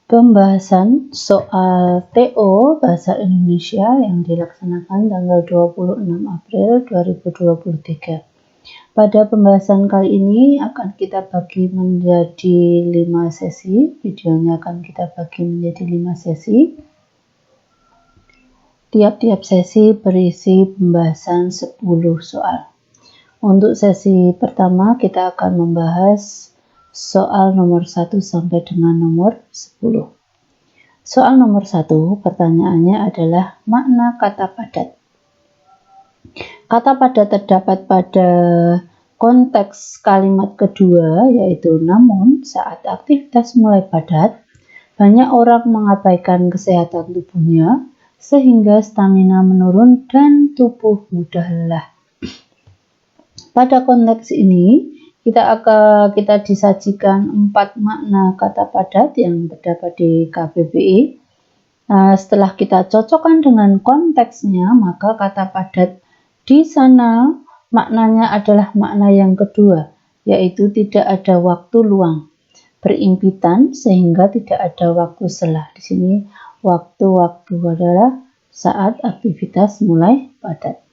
Pembahasan soal TO Bahasa Indonesia yang dilaksanakan tanggal 26 April 2023. Pada pembahasan kali ini akan kita bagi menjadi 5 sesi. Videonya akan kita bagi menjadi 5 sesi. Tiap-tiap sesi berisi pembahasan 10 soal. Untuk sesi pertama kita akan membahas soal nomor 1 sampai dengan nomor 10. Soal nomor 1, pertanyaannya adalah makna kata padat. Kata padat terdapat pada konteks kalimat kedua, yaitu namun saat aktivitas mulai padat, banyak orang mengabaikan kesehatan tubuhnya sehingga stamina menurun dan tubuh mudah lelah. Pada konteks ini, kita disajikan 4 makna kata padat yang terdapat di KBBI. Setelah kita cocokkan dengan konteksnya, maka kata padat di sana maknanya adalah makna yang kedua, yaitu tidak ada waktu luang, berimpitan sehingga tidak ada waktu sela. Di sini waktu-waktu adalah saat aktivitas mulai padat.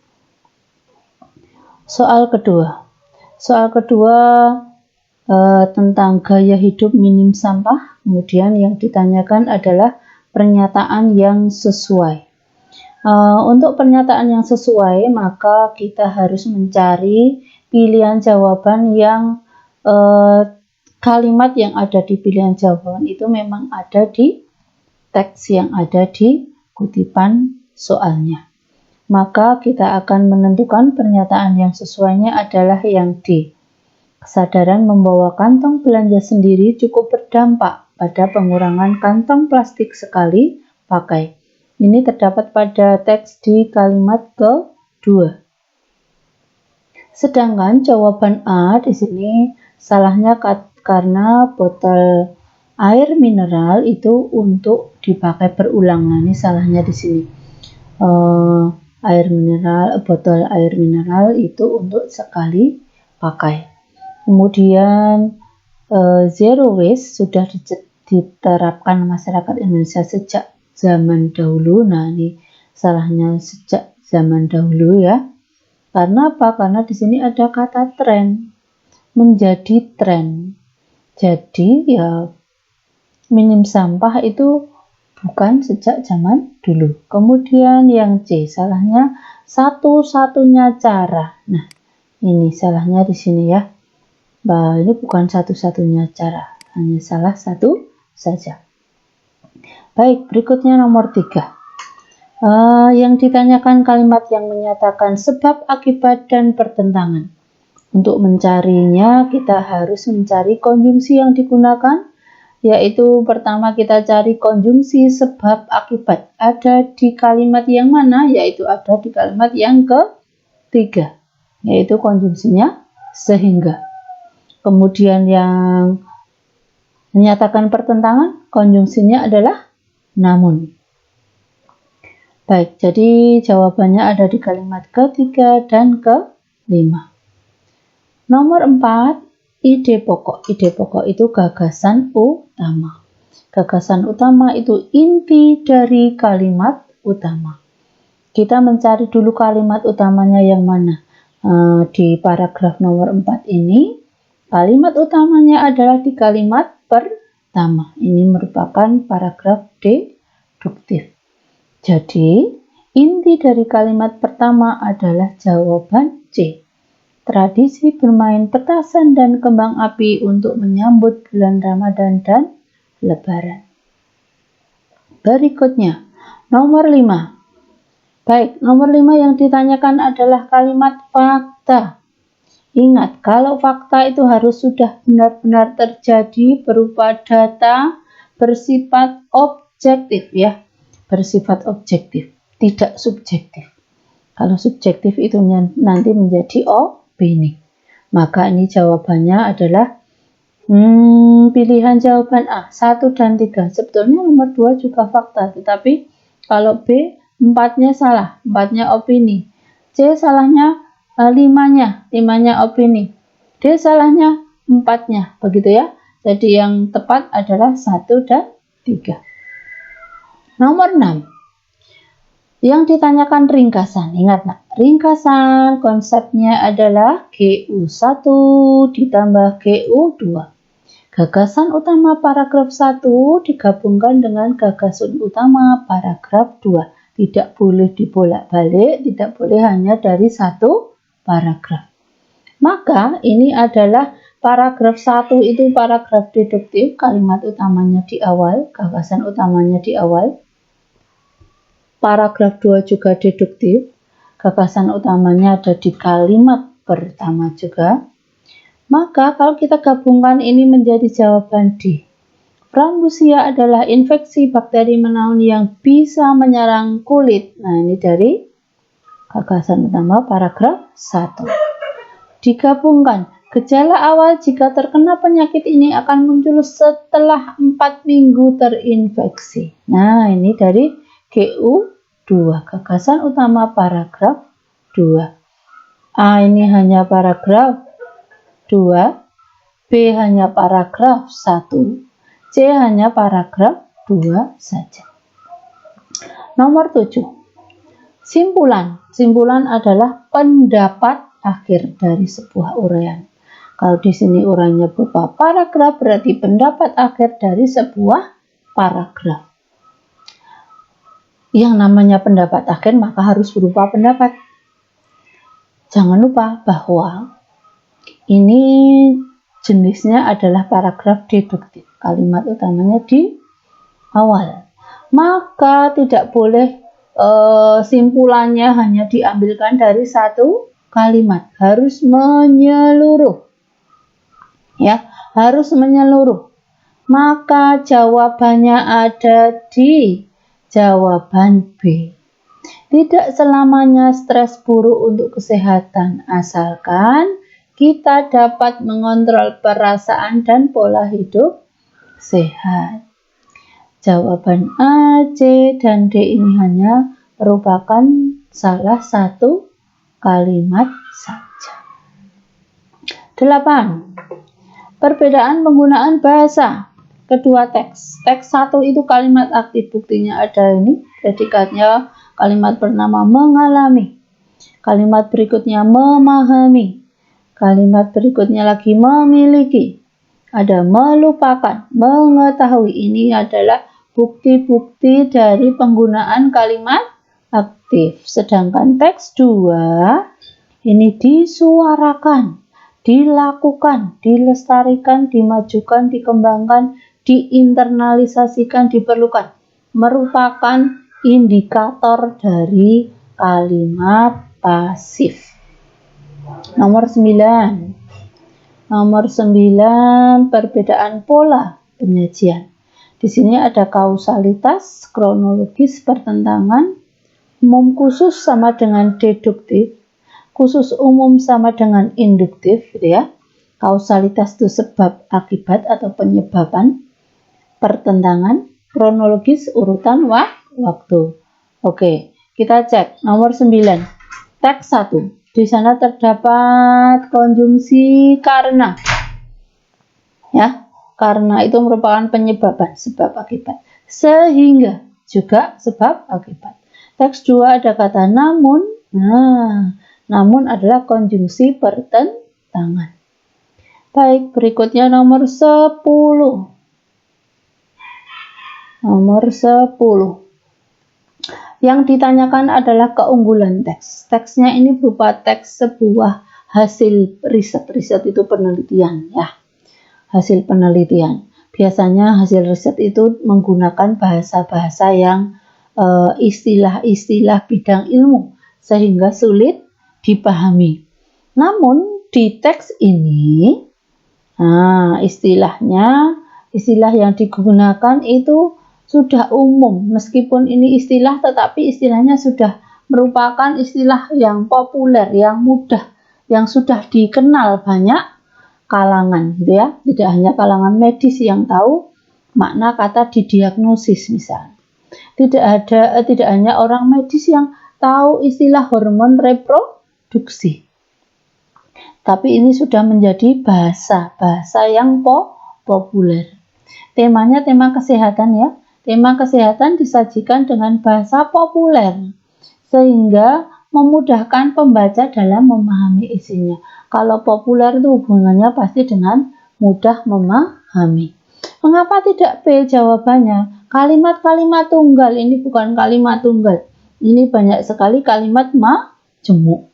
Soal kedua tentang gaya hidup minim sampah. Kemudian yang ditanyakan adalah pernyataan yang sesuai. Untuk pernyataan yang sesuai, maka kita harus mencari pilihan jawaban yang kalimat yang ada di pilihan jawaban itu memang ada di teks yang ada di kutipan soalnya. Maka kita akan menentukan pernyataan yang sesuainya adalah yang D. Kesadaran membawa kantong belanja sendiri cukup berdampak pada pengurangan kantong plastik sekali pakai. Ini terdapat pada teks di kalimat kedua. Sedangkan jawaban A di sini salahnya karena botol air mineral itu untuk dipakai berulang. Nah, ini salahnya di sini. Botol air mineral itu untuk sekali pakai. Kemudian zero waste sudah diterapkan masyarakat Indonesia sejak zaman dahulu. Nah, ini salahnya sejak zaman dahulu ya. Karena apa? Karena di sini ada kata tren, menjadi tren. Jadi ya minim sampah itu bukan sejak zaman dulu. Kemudian yang C, salahnya satu-satunya cara. Nah, ini salahnya di sini ya. Ini bukan satu-satunya cara, hanya salah satu saja. Baik, berikutnya nomor 3. Yang ditanyakan kalimat yang menyatakan sebab, akibat, dan pertentangan. Untuk mencarinya, kita harus mencari konjungsi yang digunakan, yaitu pertama kita cari konjungsi sebab akibat. Ada di kalimat yang mana? Yaitu ada di kalimat yang ketiga, yaitu konjungsinya sehingga. Kemudian yang menyatakan pertentangan, konjungsinya adalah namun. Baik, jadi jawabannya ada di kalimat ketiga dan kelima. Nomor 4. Ide pokok. Ide pokok itu gagasan utama. Gagasan utama itu inti dari kalimat utama. Kita mencari dulu kalimat utamanya yang mana. Di paragraf nomor 4 ini, kalimat utamanya adalah di kalimat pertama. Ini merupakan paragraf deduktif. Jadi, inti dari kalimat pertama adalah jawaban C. Tradisi bermain petasan dan kembang api untuk menyambut bulan Ramadan dan Lebaran. Berikutnya, nomor 5. Baik, nomor 5 yang ditanyakan adalah kalimat fakta. Ingat, kalau fakta itu harus sudah benar-benar terjadi berupa data bersifat objektif ya. Bersifat objektif, tidak subjektif. Kalau subjektif itu nanti menjadi opini. Maka ini jawabannya adalah pilihan jawaban A, 1 dan 3. Sebetulnya nomor 2 juga fakta, tetapi kalau B, 4-nya salah, 4-nya opini. C salahnya 5-nya opini. D salahnya 4-nya, begitu ya. Jadi yang tepat adalah 1 dan 3. Nomor 6. Yang ditanyakan ringkasan. Ingat nak, ringkasan konsepnya adalah GU1 ditambah GU2. Gagasan utama paragraf 1 digabungkan dengan gagasan utama paragraf 2. Tidak boleh dibolak-balik, tidak boleh hanya dari satu paragraf. Maka ini adalah paragraf 1 itu paragraf deduktif, kalimat utamanya di awal, gagasan utamanya di awal. Paragraf 2 juga deduktif, gagasan utamanya ada di kalimat pertama juga. Maka kalau kita gabungkan ini menjadi jawaban D. Frambusia adalah infeksi bakteri menaun yang bisa menyerang kulit. Nah, ini dari gagasan utama paragraf 1. Digabungkan, gejala awal jika terkena penyakit ini akan muncul setelah 4 minggu terinfeksi. Nah, ini dari GU2, gagasan utama paragraf 2. A ini hanya paragraf 2, B hanya paragraf 1, C hanya paragraf 2 saja. Nomor 7. Simpulan. Simpulan adalah pendapat akhir dari sebuah uraian. Kalau di sini uraiannya berupa paragraf, berarti pendapat akhir dari sebuah paragraf. Yang namanya pendapat akhir maka harus berupa pendapat. Jangan lupa bahwa ini jenisnya adalah paragraf deduktif. Kalimat utamanya di awal. Maka tidak boleh simpulannya hanya diambilkan dari satu kalimat. Harus menyeluruh. Ya, harus menyeluruh. Maka jawabannya ada di jawaban B. Tidak selamanya stres buruk untuk kesehatan, asalkan kita dapat mengontrol perasaan dan pola hidup sehat. Jawaban A, C, dan D ini hanya merupakan salah satu kalimat saja. 8. Perbedaan penggunaan bahasa. Kedua teks. Teks 1 itu kalimat aktif, buktinya ada ini, predikatnya kalimat pertama mengalami. Kalimat berikutnya memahami. Kalimat berikutnya lagi memiliki. Ada melupakan, mengetahui. Ini adalah bukti-bukti dari penggunaan kalimat aktif. Sedangkan teks 2 ini disuarakan, dilakukan, dilestarikan, dimajukan, dikembangkan, diinternalisasikan, diperlukan. Merupakan indikator dari kalimat pasif. Nomor 9. Nomor 9, perbedaan pola penyajian. Di sini ada kausalitas, kronologis, pertentangan, umum khusus sama dengan deduktif, khusus umum sama dengan induktif, gitu ya. Kausalitas itu sebab akibat atau penyebaban, pertentangan, kronologis urutan waktu. Oke, kita cek nomor 9. Teks 1. Di sana terdapat konjungsi karena. Ya, karena itu merupakan penyebaban, sebab akibat. Sehingga juga sebab akibat. Teks 2 ada kata namun. Nah, namun adalah konjungsi pertentangan. Baik, berikutnya nomor 10. Nomor 10. Yang ditanyakan adalah keunggulan teks. Teksnya ini berupa teks sebuah hasil riset. Riset itu penelitian, ya. Hasil penelitian. Biasanya hasil riset itu menggunakan bahasa-bahasa yang istilah-istilah bidang ilmu sehingga sulit dipahami. Namun di teks ini istilah yang digunakan itu sudah umum, meskipun ini istilah tetapi istilahnya sudah merupakan istilah yang populer, yang mudah, yang sudah dikenal banyak kalangan, gitu ya. Tidak hanya kalangan medis yang tahu makna kata didiagnosis misalnya. Tidak hanya orang medis yang tahu istilah hormon reproduksi. Tapi ini sudah menjadi bahasa yang populer. Temanya tema kesehatan ya. Tema kesehatan disajikan dengan bahasa populer sehingga memudahkan pembaca dalam memahami isinya. Kalau populer itu hubungannya pasti dengan mudah memahami. Mengapa tidak B jawabannya? Kalimat-kalimat tunggal, ini bukan kalimat tunggal. Ini banyak sekali kalimat majemuk.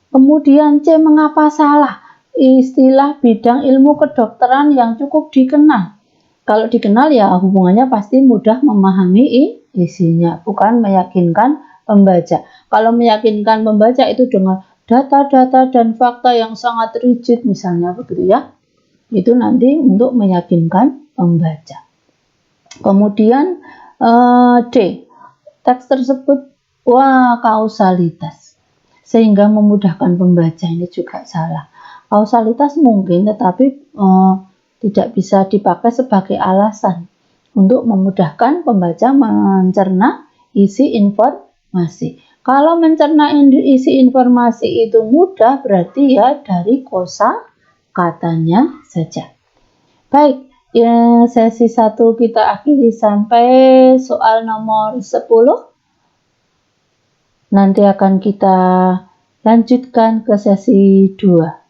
Kemudian C, mengapa salah? Istilah bidang ilmu kedokteran yang cukup dikenal. Kalau dikenal ya hubungannya pasti mudah memahami isinya, bukan meyakinkan pembaca. Kalau meyakinkan pembaca itu dengan data-data dan fakta yang sangat rigid misalnya begitu ya. Itu nanti untuk meyakinkan pembaca. Kemudian D, teks tersebut kausalitas sehingga memudahkan pembaca, ini juga salah. Kausalitas mungkin tetapi tidak bisa dipakai sebagai alasan untuk memudahkan pembaca mencerna isi informasi. Kalau mencerna isi informasi itu mudah, berarti ya dari kosa katanya saja. Baik, ya, sesi 1 kita akhiri sampai soal nomor 10. Nanti akan kita lanjutkan ke sesi 2.